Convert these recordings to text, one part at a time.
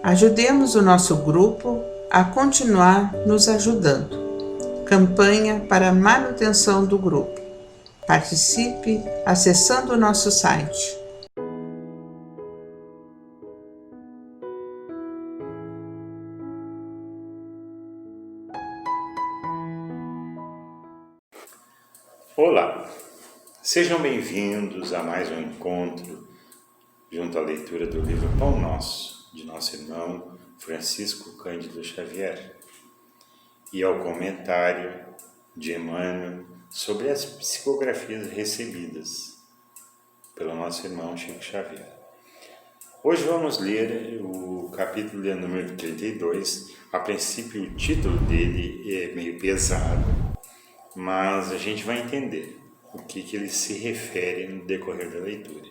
Ajudemos o nosso grupo a continuar nos ajudando. Campanha para a manutenção do grupo. Participe acessando o nosso site. Olá, sejam bem-vindos a mais um encontro junto à leitura do livro Pão Nosso, de nosso irmão Francisco Cândido Xavier, e ao comentário de Emmanuel sobre as psicografias recebidas pelo nosso irmão Chico Xavier. Hoje vamos ler o capítulo de número 32. A princípio o título dele é meio pesado, mas a gente vai entender o que ele se refere no decorrer da leitura.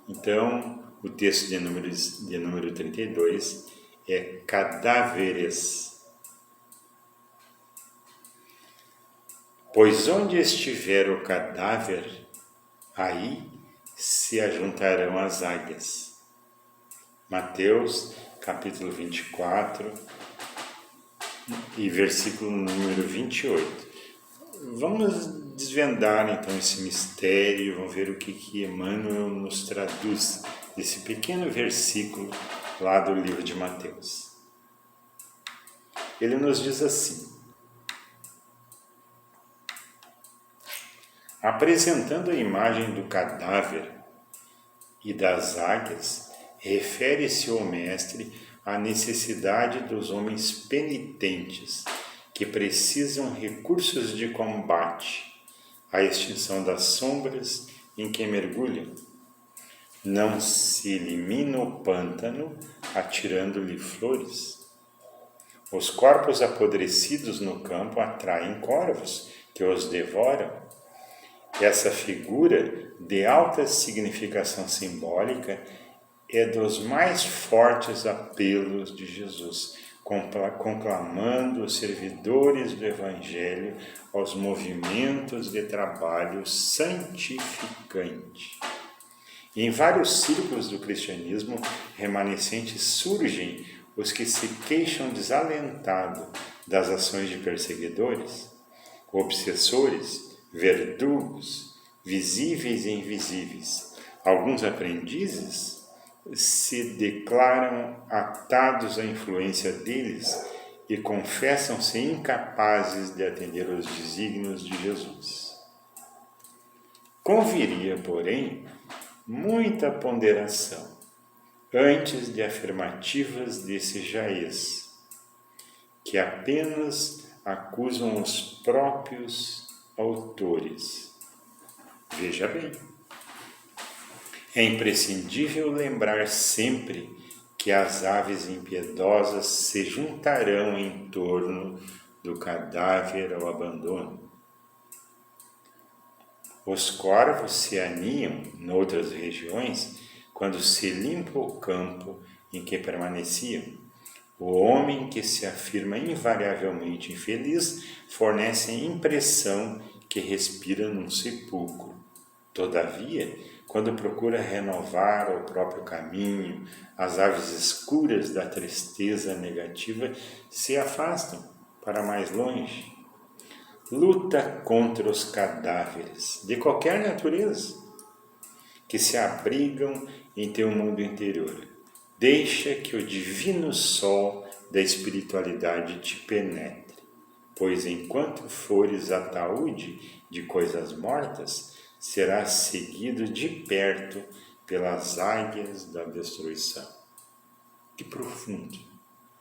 Então, o texto de número 32 é cadáveres. Pois onde estiver o cadáver, aí se ajuntarão as águias. Mateus, capítulo 24 e versículo número 28. Vamos desvendar então esse mistério, vamos ver o que Emmanuel nos traduz desse pequeno versículo lá do livro de Mateus. Ele nos diz assim: apresentando a imagem do cadáver e das águias, refere-se o mestre à necessidade dos homens penitentes que precisam recursos de combate à extinção das sombras em que mergulham. Não se elimina o pântano atirando-lhe flores. Os corpos apodrecidos no campo atraem corvos que os devoram. Essa figura de alta significação simbólica é dos mais fortes apelos de Jesus, conclamando os servidores do Evangelho aos movimentos de trabalho santificante. E em vários círculos do cristianismo remanescente surgem os que se queixam desalentados das ações de perseguidores, obsessores, verdugos, visíveis e invisíveis. Alguns aprendizes se declaram atados à influência deles e confessam-se incapazes de atender aos desígnios de Jesus. Conviria, porém, muita ponderação antes de afirmativas desse jaez, que apenas acusam os próprios autores. Veja bem, é imprescindível lembrar sempre que as aves impiedosas se juntarão em torno do cadáver ao abandono. Os corvos se aninham noutras regiões quando se limpa o campo em que permaneciam. O homem que se afirma invariavelmente infeliz fornece a impressão que respira num sepulcro. Todavia, quando procura renovar o próprio caminho, as aves escuras da tristeza negativa se afastam para mais longe. Luta contra os cadáveres, de qualquer natureza, que se abrigam em teu mundo interior. Deixa que o divino sol da espiritualidade te penetre, pois enquanto fores ataúde de coisas mortas, serás seguido de perto pelas águias da destruição. Que profundo,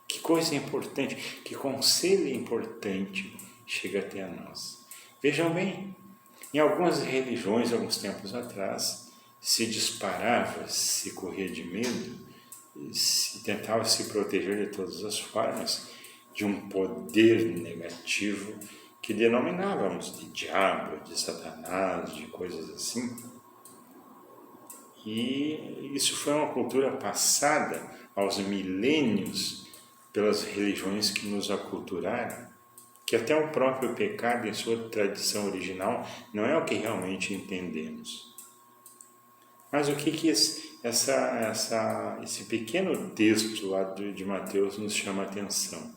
que coisa importante, que conselho importante chega até a nós. Vejam bem, em algumas religiões, alguns tempos atrás, se disparava, se corria de medo, se tentava se proteger de todas as formas de um poder negativo que denominávamos de diabo, de Satanás, de coisas assim. E isso foi uma cultura passada aos milênios pelas religiões que nos aculturaram, que até o próprio pecado em sua tradição original não é o que realmente entendemos. Mas o que esse pequeno texto lá de Mateus nos chama a atenção?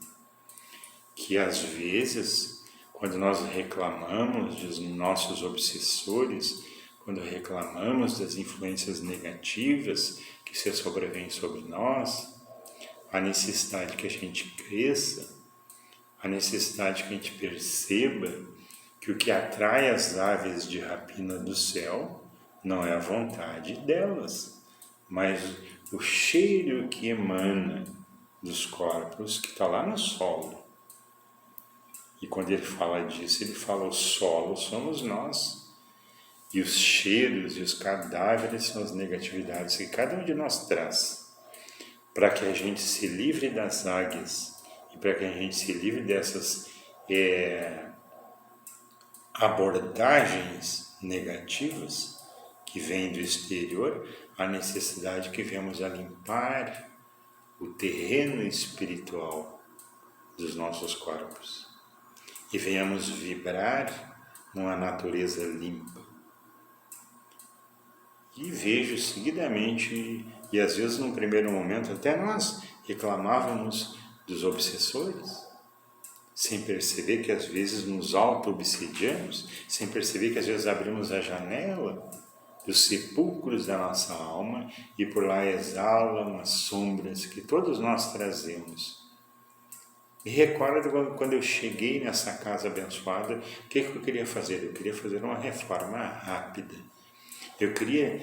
Que às vezes, quando nós reclamamos dos nossos obsessores, quando reclamamos das influências negativas que se sobrevêm sobre nós, a necessidade que a gente cresça, a necessidade que a gente perceba que o que atrai as aves de rapina do céu não é a vontade delas, mas o cheiro que emana dos corpos que está lá no solo. E quando ele fala disso, ele fala: o solo somos nós. E os cheiros e os cadáveres são as negatividades que cada um de nós traz, para que a gente se livre das águias e para que a gente se livre dessas abordagens negativas que vêm do exterior, a necessidade que vemos a limpar o terreno espiritual dos nossos corpos e venhamos vibrar numa natureza limpa. E vejo seguidamente, e às vezes num primeiro momento até nós reclamávamos dos obsessores, sem perceber que às vezes nos auto-obsediamos, sem perceber que às vezes abrimos a janela dos sepulcros da nossa alma e por lá exalam as sombras que todos nós trazemos. Me recordo quando eu cheguei nessa casa abençoada, o que eu queria fazer? Eu queria fazer uma reforma rápida. Eu queria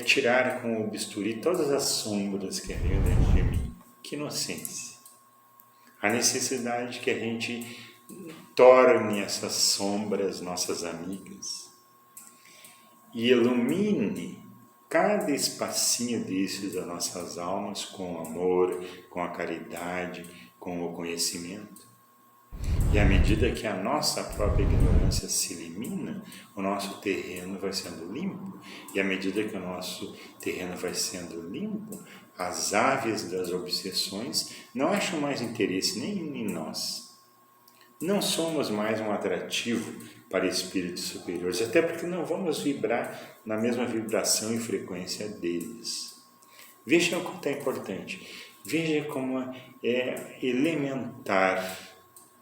tirar com o bisturi todas as sombras que haviam dentro de mim. Que inocência! A necessidade que a gente torne essas sombras nossas amigas e ilumine cada espacinho desses das nossas almas com o amor, com a caridade, com o conhecimento. E à medida que a nossa própria ignorância se elimina, o nosso terreno vai sendo limpo. E à medida que o nosso terreno vai sendo limpo, as aves das obsessões não acham mais interesse nem em nós. Não somos mais um atrativo para espíritos superiores, até porque não vamos vibrar na mesma vibração e frequência deles. Veja o quanto é importante. Veja como é elementar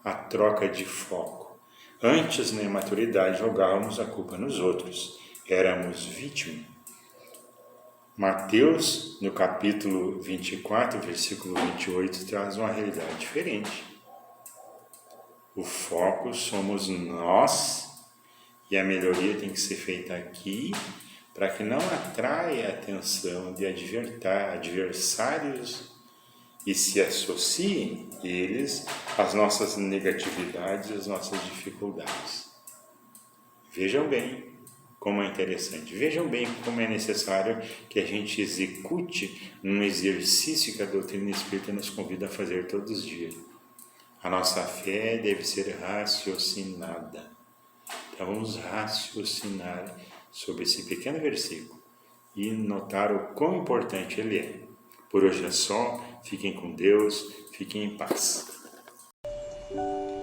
a troca de foco. Antes, na imaturidade, jogávamos a culpa nos outros. Éramos vítima. Mateus, no capítulo 24, versículo 28, traz uma realidade diferente. O foco somos nós e a melhoria tem que ser feita aqui para que não atraia a atenção de adversários e se associem eles às nossas negatividades e às nossas dificuldades. Vejam bem como é interessante, vejam bem como é necessário que a gente execute um exercício que a doutrina espírita nos convida a fazer todos os dias. A nossa fé deve ser raciocinada. Então vamos raciocinar sobre esse pequeno versículo e notar o quão importante ele é. Por hoje é só, fiquem com Deus, fiquem em paz.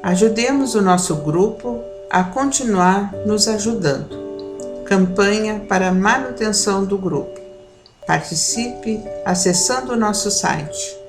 Ajudemos o nosso grupo a continuar nos ajudando. Campanha para a manutenção do grupo. Participe acessando o nosso site